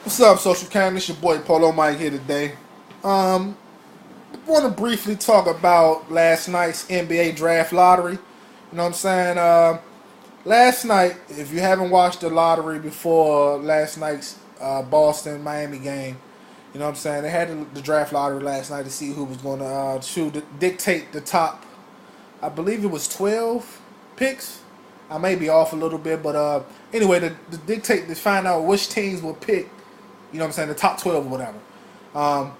What's up, Social Cam? It's your boy Polo Mike here today. I want to briefly talk about last night's NBA draft lottery. You know what I'm saying? Last night, if you haven't watched the lottery before last night's Boston Miami game, you know what I'm saying? They had the draft lottery last night to see who was going to dictate the top. I believe it was 12 picks. I may be off a little bit, but anyway, to dictate to find out which teams will pick. You know what I'm saying? The top 12 or whatever. Um,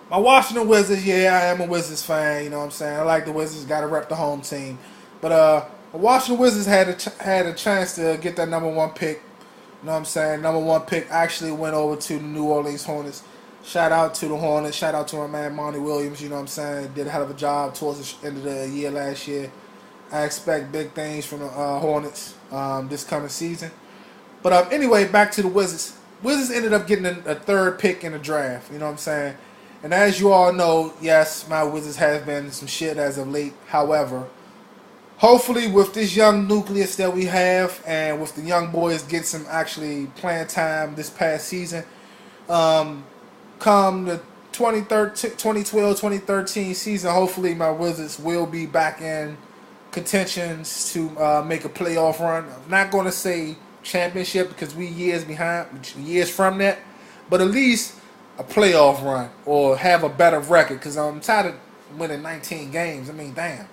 my Washington Wizards, yeah, I am a Wizards fan. You know what I'm saying? I like the Wizards. Got to rep the home team. But the Washington Wizards had a chance to get that number one pick. You know what I'm saying? Number one pick actually went over to the New Orleans Hornets. Shout out to the Hornets. Shout out to my man Monty Williams. You know what I'm saying? Did a hell of a job towards the end of the year last year. I expect big things from the Hornets this coming season. But anyway, back to the Wizards. Wizards ended up getting a third pick in the draft. You know what I'm saying? And as you all know, yes, my Wizards has been some shit as of late. However, hopefully with this young nucleus that we have and with the young boys getting some actually playing time this past season, come the 2012-2013 season, hopefully my Wizards will be back in contentions to make a playoff run. I'm not going to say championship because we years from that, but at least a playoff run or have a better record because I'm tired of winning 19 games. I mean, damn.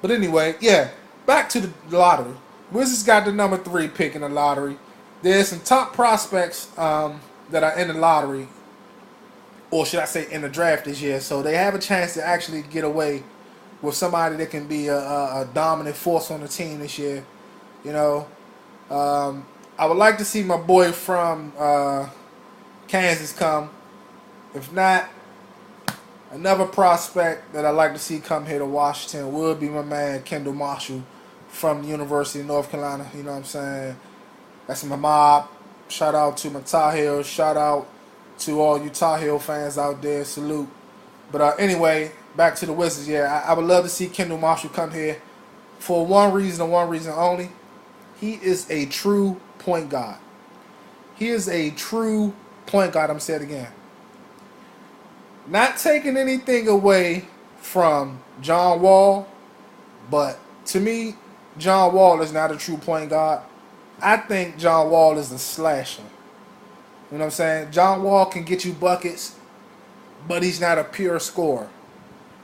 But anyway, yeah, back to the lottery. Wizards got the number 3 pick in the lottery. There's some top prospects that are in the lottery, or should I say in the draft this year, so they have a chance to actually get away with somebody that can be a dominant force on the team this year. You know, I would like to see my boy from Kansas come. If not, another prospect that I'd like to see come here to Washington would be my man Kendall Marshall from the University of North Carolina. You know what I'm saying? That's my mob. Shout out to my Tar Heels. Shout out to all you Tar Heel fans out there. Salute. But anyway, back to the Wizards. Yeah, I would love to see Kendall Marshall come here for one reason and one reason only. He is a true point guard. He is a true point guard. I'm saying it again. Not taking anything away from John Wall, but to me, John Wall is not a true point guard. I think John Wall is a slasher. You know what I'm saying? John Wall can get you buckets, but he's not a pure scorer.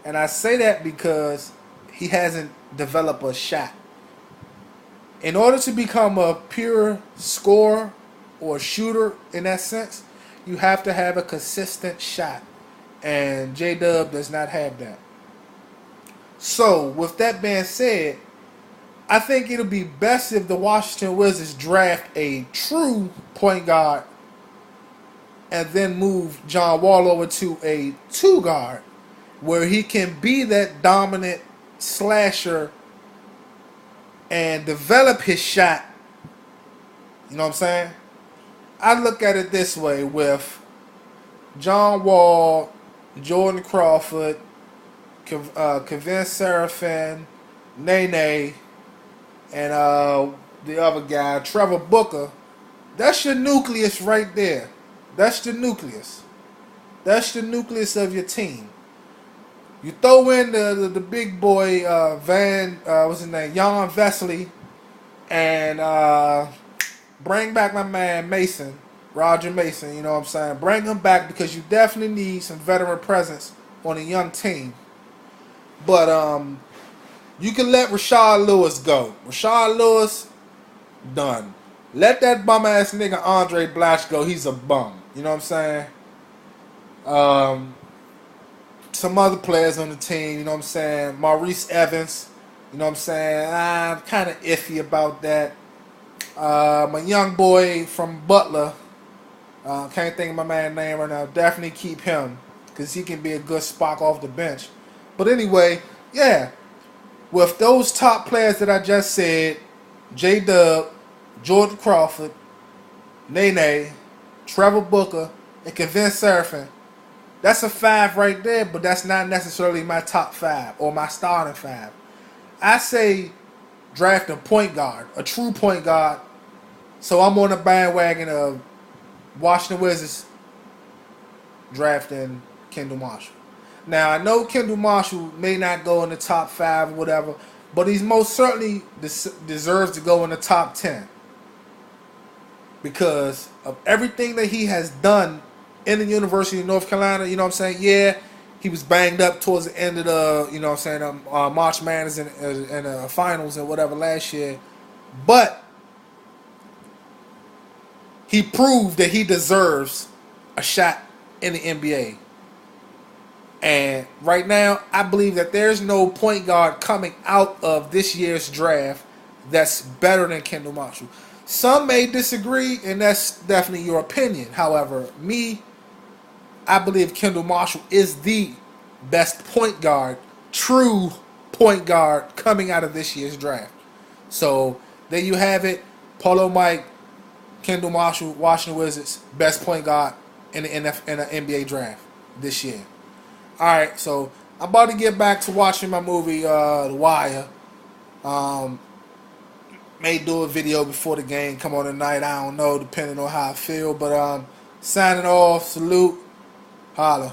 And I say that because he hasn't developed a shot. In order to become a pure scorer or shooter in that sense, you have to have a consistent shot. And J-Dub does not have that. So, with that being said, I think it'll be best if the Washington Wizards draft a true point guard and then move John Wall over to a 2 guard where he can be that dominant slasher and develop his shot. You know what I'm saying? I look at it this way with John Wall, Jordan Crawford, Kevin Seraphin, Nene, and the other guy, Trevor Booker. That's your nucleus right there. That's the nucleus. That's the nucleus of your team. You throw in the big boy what's his name, Jan Vesely, and bring back my man Mason, Roger Mason. You know what I'm saying? Bring him back because you definitely need some veteran presence on a young team. But you can let Rashard Lewis go. Rashard Lewis, done. Let that bum ass nigga Andre Blatch go. He's a bum. You know what I'm saying? Some other players on the team, you know what I'm saying? Maurice Evans, you know what I'm saying? I'm kind of iffy about that. My young boy from Butler, can't think of my man's name right now. Definitely keep him because he can be a good spark off the bench. But anyway, yeah, with those top players that I just said, J-Dub, Jordan Crawford, Nene, Trevor Booker, and Kevin Seraphin, that's a 5 right there, but that's not necessarily my top 5 or my starting 5. I say draft a point guard, a true point guard. So I'm on the bandwagon of Washington Wizards drafting Kendall Marshall. Now, I know Kendall Marshall may not go in the top 5 or whatever, but he's most certainly deserves to go in the top 10 because of everything that he has done in the University of North Carolina. You know what I'm saying? Yeah, he was banged up towards the end of the, you know what I'm saying, March Madness and finals and whatever last year. But he proved that he deserves a shot in the NBA. And right now, I believe that there's no point guard coming out of this year's draft that's better than Kendall Marshall. Some may disagree, and that's definitely your opinion. However, I believe Kendall Marshall is the best point guard, true point guard coming out of this year's draft. So there you have it. Polo Mike, Kendall Marshall, Washington Wizards, best point guard in the NBA draft this year. All right, so I'm about to get back to watching my movie, The Wire. May do a video before the game come on tonight. I don't know, depending on how I feel. But signing off. Salute. Holla.